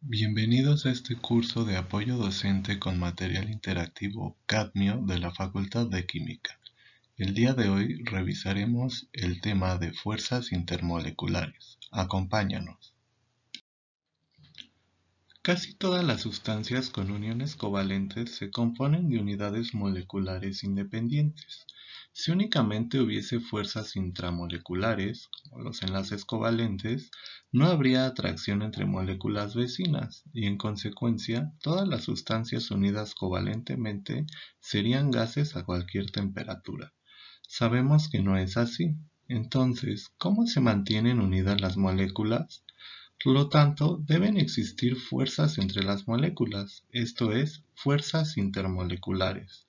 Bienvenidos a este curso de apoyo docente con material interactivo Cadmio de la Facultad de Química. El día de hoy revisaremos el tema de fuerzas intermoleculares. Acompáñanos. Casi todas las sustancias con uniones covalentes se componen de unidades moleculares independientes. Si únicamente hubiese fuerzas intramoleculares, como los enlaces covalentes, no habría atracción entre moléculas vecinas y en consecuencia todas las sustancias unidas covalentemente serían gases a cualquier temperatura. Sabemos que no es así. Entonces, ¿cómo se mantienen unidas las moléculas? Por lo tanto, deben existir fuerzas entre las moléculas, esto es, fuerzas intermoleculares.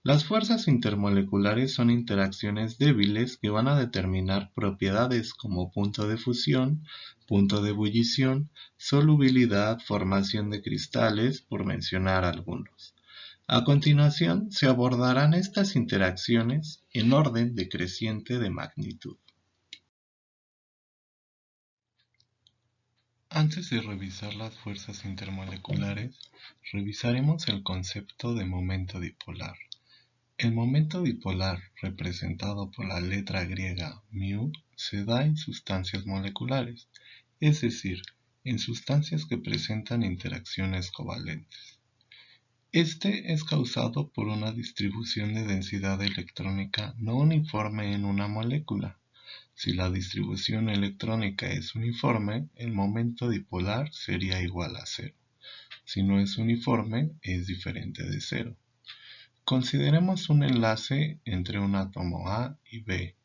Las fuerzas intermoleculares son interacciones débiles que van a determinar propiedades como punto de fusión, punto de ebullición, solubilidad, formación de cristales, por mencionar algunos. A continuación, se abordarán estas interacciones en orden decreciente de magnitud. Antes de revisar las fuerzas intermoleculares, revisaremos el concepto de momento dipolar. El momento dipolar, representado por la letra griega μ, se da en sustancias moleculares, es decir, en sustancias que presentan interacciones covalentes. Este es causado por una distribución de densidad electrónica no uniforme en una molécula. Si la distribución electrónica es uniforme, el momento dipolar sería igual a cero. Si no es uniforme, es diferente de cero. Consideremos un enlace entre un átomo A y B,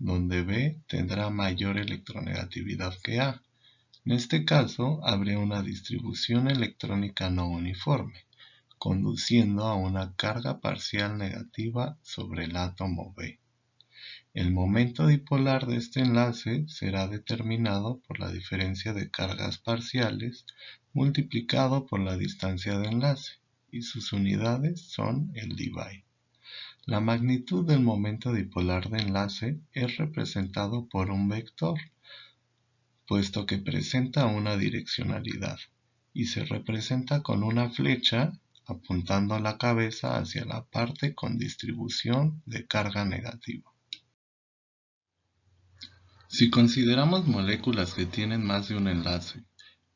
donde B tendrá mayor electronegatividad que A. En este caso, habría una distribución electrónica no uniforme, conduciendo a una carga parcial negativa sobre el átomo B. El momento dipolar de este enlace será determinado por la diferencia de cargas parciales multiplicado por la distancia de enlace, y sus unidades son el dBy. La magnitud del momento dipolar de enlace es representado por un vector, puesto que presenta una direccionalidad, y se representa con una flecha apuntando la cabeza hacia la parte con distribución de carga negativa. Si consideramos moléculas que tienen más de un enlace,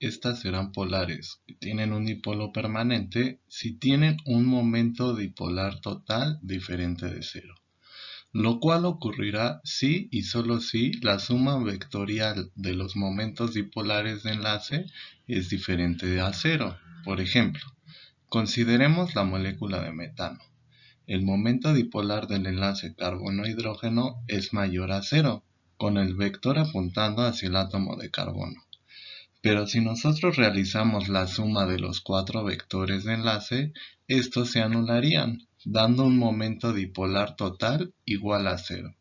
estas serán polares, que tienen un dipolo permanente si tienen un momento dipolar total diferente de cero, lo cual ocurrirá si y solo si la suma vectorial de los momentos dipolares de enlace es diferente a cero. Por ejemplo, consideremos la molécula de metano. El momento dipolar del enlace carbono-hidrógeno es mayor a cero, con el vector apuntando hacia el átomo de carbono. Pero si nosotros realizamos la suma de los cuatro vectores de enlace, estos se anularían, dando un momento dipolar total igual a cero.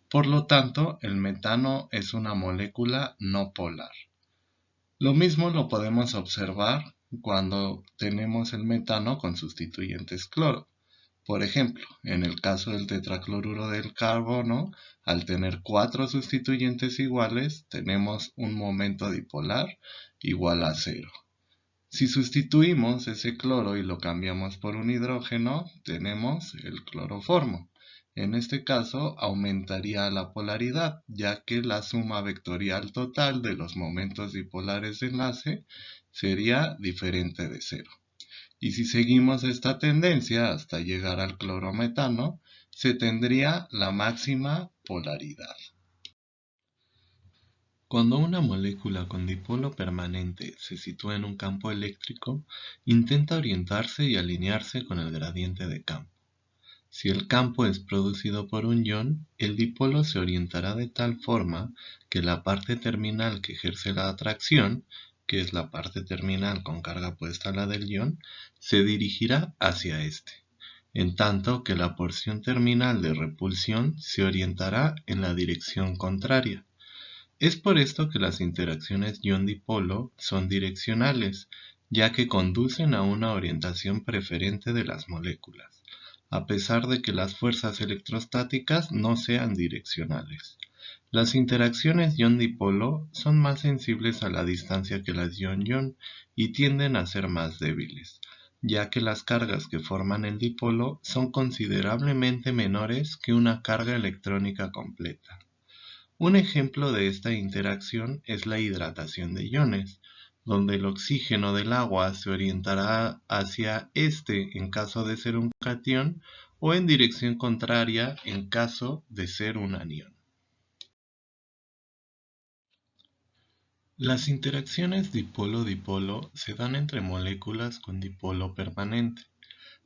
Por lo tanto, el metano es una molécula no polar. Lo mismo lo podemos observar cuando tenemos el metano con sustituyentes cloro. Por ejemplo, en el caso del tetracloruro del carbono, al tener cuatro sustituyentes iguales, tenemos un momento dipolar igual a cero. Si sustituimos ese cloro y lo cambiamos por un hidrógeno, tenemos el cloroformo. En este caso, aumentaría la polaridad, ya que la suma vectorial total de los momentos dipolares de enlace sería diferente de cero. Y si seguimos esta tendencia hasta llegar al clorometano, se tendría la máxima polaridad. Cuando una molécula con dipolo permanente se sitúa en un campo eléctrico, intenta orientarse y alinearse con el gradiente de campo. Si el campo es producido por un ion, el dipolo se orientará de tal forma que la parte terminal que ejerce la atracción, que es la parte terminal con carga opuesta a la del ion, se dirigirá hacia este, en tanto que la porción terminal de repulsión se orientará en la dirección contraria. Es por esto que las interacciones ion-dipolo son direccionales, ya que conducen a una orientación preferente de las moléculas, a pesar de que las fuerzas electrostáticas no sean direccionales. Las interacciones ion-dipolo son más sensibles a la distancia que las ion-ion y tienden a ser más débiles, ya que las cargas que forman el dipolo son considerablemente menores que una carga electrónica completa. Un ejemplo de esta interacción es la hidratación de iones, donde el oxígeno del agua se orientará hacia este en caso de ser un catión o en dirección contraria en caso de ser un anión. Las interacciones dipolo-dipolo se dan entre moléculas con dipolo permanente.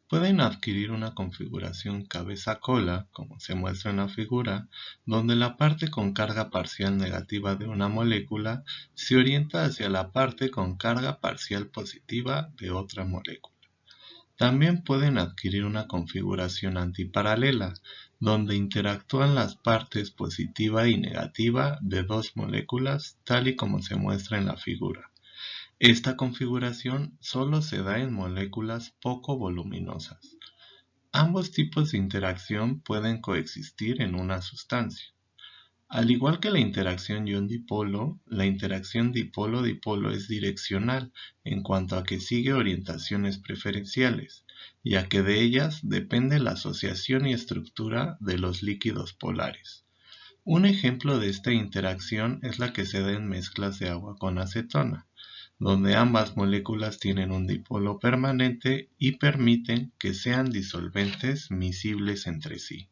Pueden adquirir una configuración cabeza-cola, como se muestra en la figura, donde la parte con carga parcial negativa de una molécula se orienta hacia la parte con carga parcial positiva de otra molécula. También pueden adquirir una configuración antiparalela, donde interactúan las partes positiva y negativa de dos moléculas, tal y como se muestra en la figura. Esta configuración solo se da en moléculas poco voluminosas. Ambos tipos de interacción pueden coexistir en una sustancia. Al igual que la interacción ion-dipolo, la interacción dipolo-dipolo es direccional en cuanto a que sigue orientaciones preferenciales, ya que de ellas depende la asociación y estructura de los líquidos polares. Un ejemplo de esta interacción es la que se da en mezclas de agua con acetona, donde ambas moléculas tienen un dipolo permanente y permiten que sean disolventes miscibles entre sí.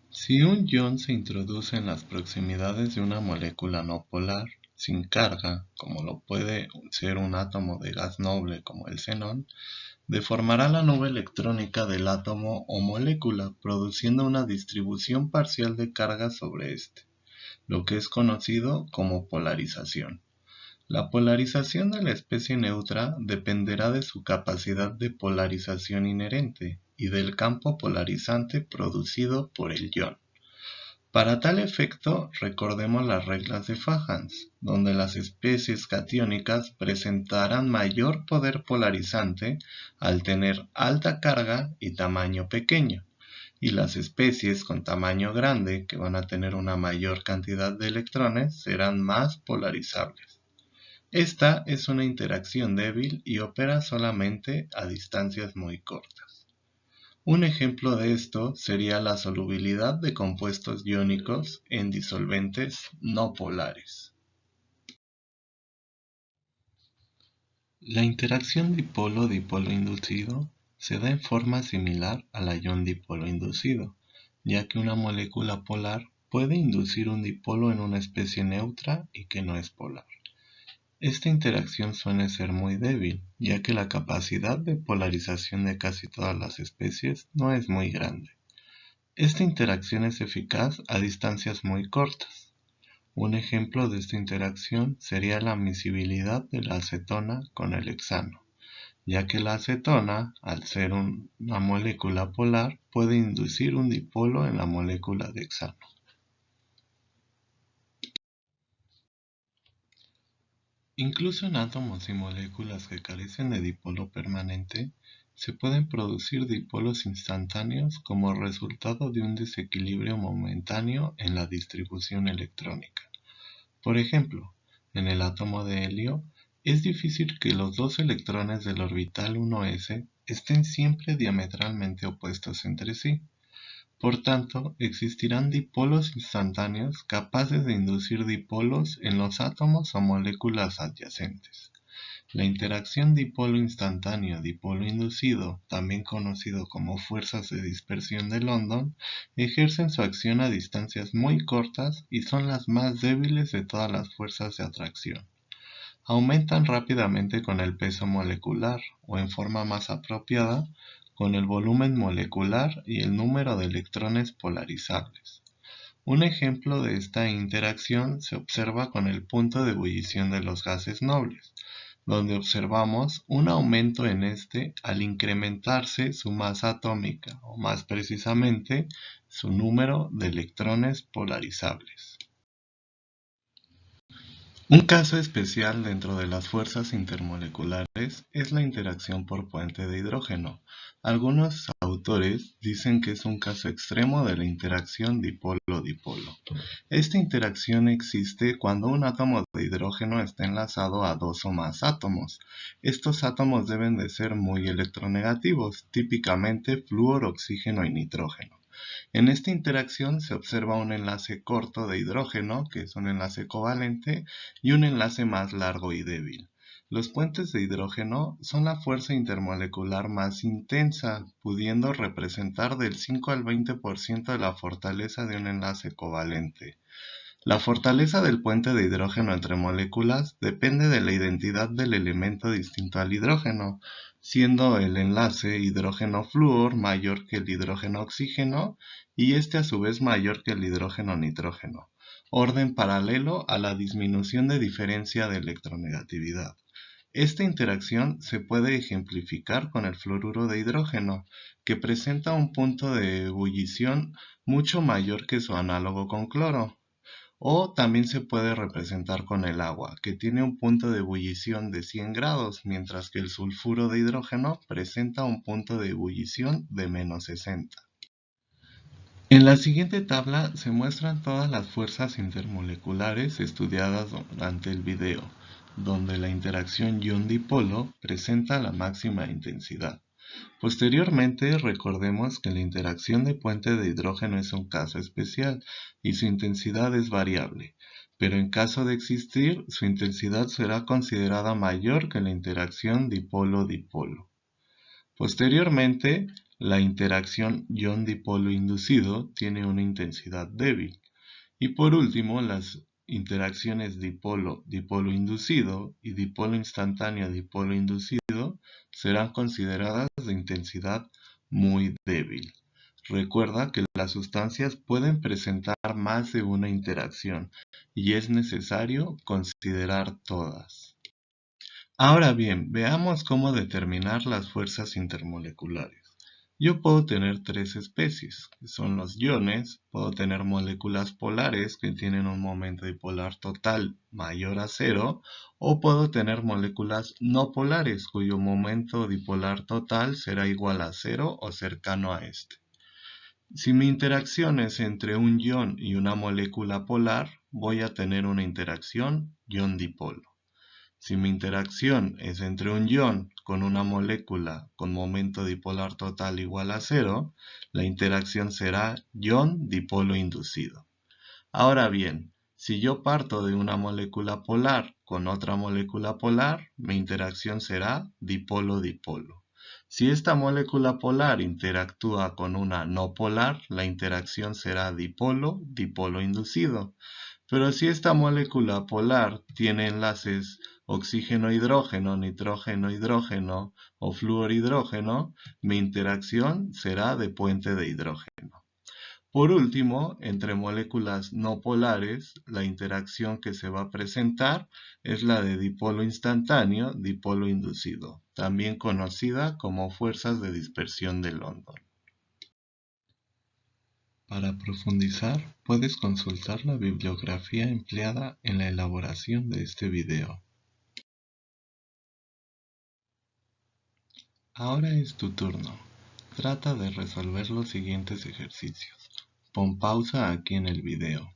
Si un ion se introduce en las proximidades de una molécula no polar, sin carga, como lo puede ser un átomo de gas noble como el xenón, deformará la nube electrónica del átomo o molécula, produciendo una distribución parcial de carga sobre este, lo que es conocido como polarización. La polarización de la especie neutra dependerá de su capacidad de polarización inherente y del campo polarizante producido por el ion. Para tal efecto, recordemos las reglas de Fajans, donde las especies catiónicas presentarán mayor poder polarizante al tener alta carga y tamaño pequeño, y las especies con tamaño grande, que van a tener una mayor cantidad de electrones, serán más polarizables. Esta es una interacción débil y opera solamente a distancias muy cortas. Un ejemplo de esto sería la solubilidad de compuestos iónicos en disolventes no polares. La interacción dipolo-dipolo inducido se da en forma similar a la ion-dipolo inducido, ya que una molécula polar puede inducir un dipolo en una especie neutra y que no es polar. Esta interacción suele ser muy débil, ya que la capacidad de polarización de casi todas las especies no es muy grande. Esta interacción es eficaz a distancias muy cortas. Un ejemplo de esta interacción sería la miscibilidad de la acetona con el hexano, ya que la acetona, al ser una molécula polar, puede inducir un dipolo en la molécula de hexano. Incluso en átomos y moléculas que carecen de dipolo permanente, se pueden producir dipolos instantáneos como resultado de un desequilibrio momentáneo en la distribución electrónica. Por ejemplo, en el átomo de helio, es difícil que los dos electrones del orbital 1s estén siempre diametralmente opuestos entre sí. Por tanto, existirán dipolos instantáneos capaces de inducir dipolos en los átomos o moléculas adyacentes. La interacción dipolo instantáneo-dipolo inducido, también conocido como fuerzas de dispersión de London, ejercen su acción a distancias muy cortas y son las más débiles de todas las fuerzas de atracción. Aumentan rápidamente con el peso molecular o en forma más apropiada, con el volumen molecular y el número de electrones polarizables. Un ejemplo de esta interacción se observa con el punto de ebullición de los gases nobles, donde observamos un aumento en este al incrementarse su masa atómica, o más precisamente, su número de electrones polarizables. Un caso especial dentro de las fuerzas intermoleculares es la interacción por puente de hidrógeno. Algunos autores dicen que es un caso extremo de la interacción dipolo-dipolo. Esta interacción existe cuando un átomo de hidrógeno está enlazado a dos o más átomos. Estos átomos deben de ser muy electronegativos, típicamente flúor, oxígeno y nitrógeno. En esta interacción se observa un enlace corto de hidrógeno, que es un enlace covalente, y un enlace más largo y débil. Los puentes de hidrógeno son la fuerza intermolecular más intensa, pudiendo representar del 5 al 20% de la fortaleza de un enlace covalente. La fortaleza del puente de hidrógeno entre moléculas depende de la identidad del elemento distinto al hidrógeno, siendo el enlace hidrógeno-flúor mayor que el hidrógeno-oxígeno y este a su vez mayor que el hidrógeno-nitrógeno, orden paralelo a la disminución de diferencia de electronegatividad. Esta interacción se puede ejemplificar con el fluoruro de hidrógeno, que presenta un punto de ebullición mucho mayor que su análogo con cloro. O también se puede representar con el agua, que tiene un punto de ebullición de 100 grados, mientras que el sulfuro de hidrógeno presenta un punto de ebullición de -60. En la siguiente tabla se muestran todas las fuerzas intermoleculares estudiadas durante el video, donde la interacción ion-dipolo presenta la máxima intensidad. Posteriormente, recordemos que la interacción de puente de hidrógeno es un caso especial y su intensidad es variable, pero en caso de existir, su intensidad será considerada mayor que la interacción dipolo-dipolo. Posteriormente, la interacción ion-dipolo inducido tiene una intensidad débil. Y por último, las interacciones dipolo-dipolo inducido y dipolo instantáneo-dipolo inducido serán consideradas de intensidad muy débil. Recuerda que las sustancias pueden presentar más de una interacción y es necesario considerar todas. Ahora bien, veamos cómo determinar las fuerzas intermoleculares. Yo puedo tener tres especies, que son los iones, puedo tener moléculas polares que tienen un momento dipolar total mayor a cero, o puedo tener moléculas no polares cuyo momento dipolar total será igual a cero o cercano a este. Si mi interacción es entre un ion y una molécula polar, voy a tener una interacción ion-dipolo. Si mi interacción es entre un ion con una molécula con momento dipolar total igual a cero, la interacción será ion-dipolo inducido. Ahora bien, si yo parto de una molécula polar con otra molécula polar, mi interacción será dipolo-dipolo. Si esta molécula polar interactúa con una no polar, la interacción será dipolo-dipolo inducido. Pero si esta molécula polar tiene enlaces oxígeno-hidrógeno, nitrógeno-hidrógeno o flúor-hidrógeno, mi interacción será de puente de hidrógeno. Por último, entre moléculas no polares, la interacción que se va a presentar es la de dipolo instantáneo, dipolo inducido, también conocida como fuerzas de dispersión de London. Para profundizar, puedes consultar la bibliografía empleada en la elaboración de este video. Ahora es tu turno. Trata de resolver los siguientes ejercicios. Pon pausa aquí en el video.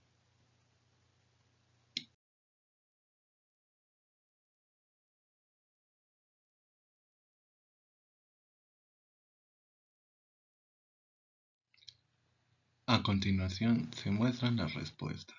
A continuación se muestran las respuestas.